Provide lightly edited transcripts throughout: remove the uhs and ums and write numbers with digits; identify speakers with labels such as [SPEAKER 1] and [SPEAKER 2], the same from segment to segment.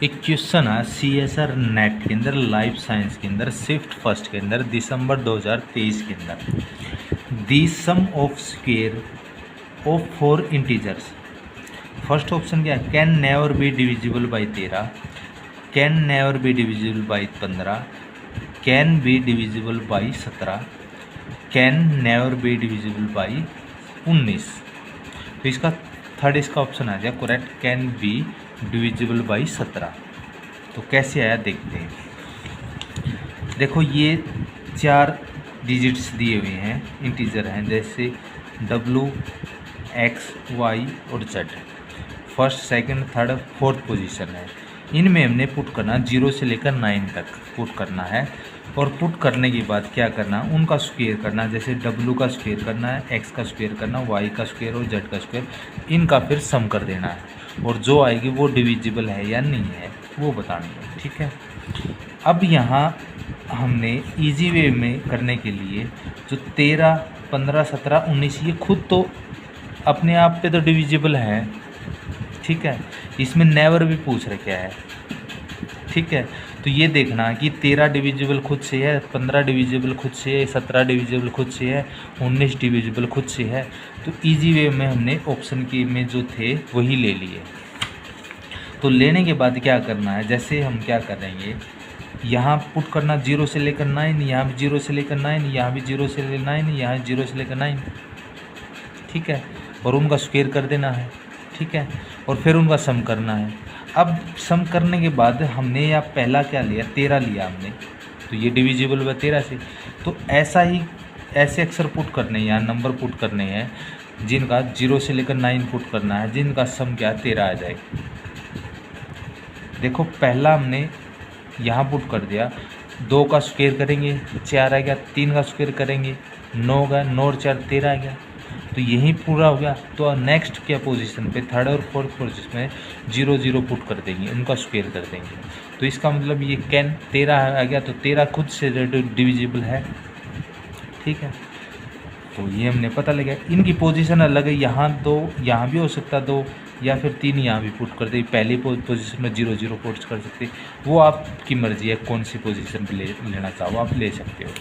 [SPEAKER 1] एक क्वेश्चन है CSR net के अंदर लाइफ साइंस के अंदर शिफ्ट फर्स्ट के अंदर दिसंबर 2023 के अंदर the sum of square of 4 integers. First option क्या है, can never be divisible by 13, can never be divisible by 15, can be divisible by 17, can never be divisible by 19। तो इसका थर्ड इसका ऑप्शन आ जाए correct, can be divisible by 17। तो कैसे आया देखते हैं। देखो ये 4 डिजिट्स दिए हुए हैं, इंटीजर हैं, जैसे W, X, Y और Z। First, second, third, fourth position है। इनमें हमने पुट करना 0 से लेकर 9 तक पुट करना है। और पुट करने के बाद क्या करना, उनका स्क्वायर करना, जैसे W का स्क्वायर करना है, X का स्क्वायर करना, Y का स्क्वायर और Z का स्क्वायर, इनका फिर सम कर देना है। और जो आएगी वो डिविजिबल है या नहीं है वो बतानी है, ठीक है। अब यहाँ हमने इजी वे में करने के लिए जो 13, 15, 17, 19 ये खुद तो अपने आप पे तो डिविजिबल है, ठीक है। इसमें नेवर भी पूछ रखा है, ठीक है। तो ये देखना कि 13 डिविजिबल खुद से है, 15 डिविजिबल खुद से है, 17 डिविजिबल खुद से है, 19 डिविजिबल खुद से है। तो इजी वे में हमने ऑप्शन की में जो थे वही ले लिए। तो लेने के बाद क्या करना है, जैसे हम क्या करेंगे, यहाँ पुट करना 0 से लेकर 9, यहाँ भी 0 से लेकर 9, यहाँ भी 0 से लेकर 9, यहाँ 0 से लेकर 9, ठीक है। और उनका स्क्वायर कर देना है, ठीक है। और फिर उनका सम करना है। अब सम करने के बाद हमने या पहला क्या लिया, 13 लिया हमने, तो ये डिविजिबल हुआ 13 से। तो ऐसा ही ऐसे अक्षर पुट करने हैं, यहाँ नंबर पुट करने हैं जिनका 0 से लेकर 9 पुट करना है, जिनका सम क्या 13 आ जाएगा। देखो पहला हमने यहाँ पुट कर दिया, 2 का स्क्वायर करेंगे 4 आ गया, 3 का स्क्वायर करेंगे 9 का, 9 और 4 13 आ गया। तो यही पूरा हो गया। तो नेक्स्ट क्या पोजीशन पे, थर्ड और फोर्थ पोजीशन में 0 0 पुट कर देंगे, उनका स्क्वायर कर देंगे। तो इसका मतलब ये कैन 13 आ गया, तो 13 खुद से डिविजिबल है, ठीक है। तो ये हमने पता लगा। इनकी पोजीशन अलग है, यहाँ 2, यहाँ भी हो सकता 2, या फिर 3 यहाँ भी पुट कर दे। पहली पोजीशन में 0 0 पुट कर सकते, वो आपकी मर्जी है कौन सी पोजीशन पे लेना चाहो आप ले सकते हो।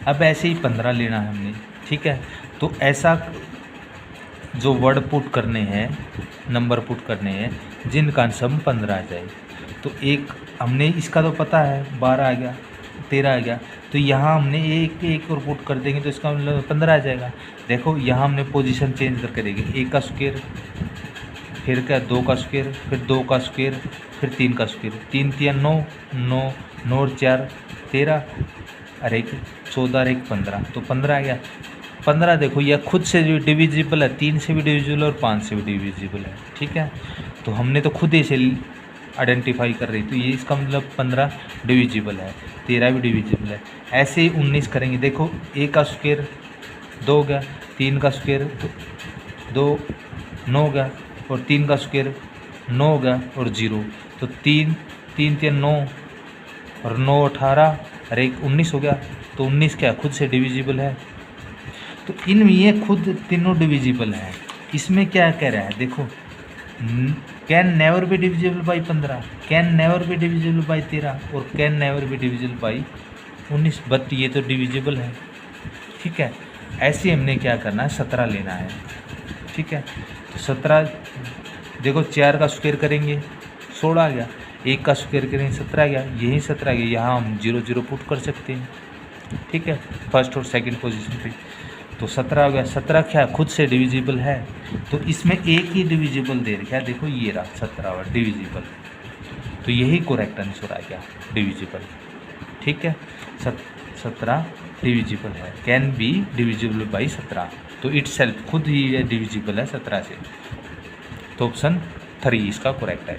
[SPEAKER 1] अब ऐसे ही 15 लेना है हमने, ठीक है। तो ऐसा जो वर्ड पुट करने हैं, नंबर पुट करने हैं जिनका सम 15 आ जाए। तो एक हमने इसका तो पता है 12 आ गया, 13 आ गया, तो यहाँ हमने एक और पुट कर देंगे तो इसका मतलब 15 आ जाएगा। देखो यहाँ हमने पोजीशन चेंज करके देंगे, 1 का स्क्वायर, फिर क्या 2 का स्क्वायर, फिर 2 का स्क्वायर, फिर 3 का स्क्वायर, 3 3 9 9 9 और 4 13 और 1 14 और 1 15, तो 15 आ गया। 15 देखो यह खुद से भी डिविजिबल है, 3 से भी डिविजिबल और 5 से भी डिविजिबल है, ठीक है। तो हमने तो खुद ही से आइडेंटिफाई कर रही, तो ये इसका मतलब 15 डिविजिबल है, 13 भी डिविजिबल है। ऐसे ही 19 करेंगे। देखो 1 का स्क्वायर 2 हो गया, 3 का स्क्वायर 2 9 हो गया, और 3 का स्क्वायर 9 हो गया और 0, तो 3 3 3 9 और 9 18 और 1 19 हो गया। तो 19 क्या खुद से डिविजिबल है। तो इनमें ये खुद तीनों डिविजिबल हैं। इसमें क्या कह रहा है, देखो can never be divisible by 15, can never be divisible by 13 और can never be divisible by 19, but ये तो डिविजिबल है, ठीक है। ऐसे हमने क्या करना है, 17 लेना है, ठीक है। तो 17 देखो 4 का स्क्वायर करेंगे 16 आ गया, 1 का स्क्वायर करेंगे 17 आ गया, यही 17 आ गया। यहाँ हम 0 0 पुट कर सकते हैं, ठीक है, फर्स्ट और सेकंड पोजीशन पे। तो 17 हो गया। 17 क्या खुद से डिविजिबल है, तो इसमें एक ही डिविजिबल दे रखा है, देखो ये रहा 17 डिविजिबल। तो यही करेक्ट आंसर आ गया, डिविजिबल, ठीक है। 17 डिविजिबल है, कैन बी डिविजिबल बाई 17। तो इटसेल्फ खुद ही डिविजिबल है 17 से। तो ऑप्शन 3 इसका करेक्ट है।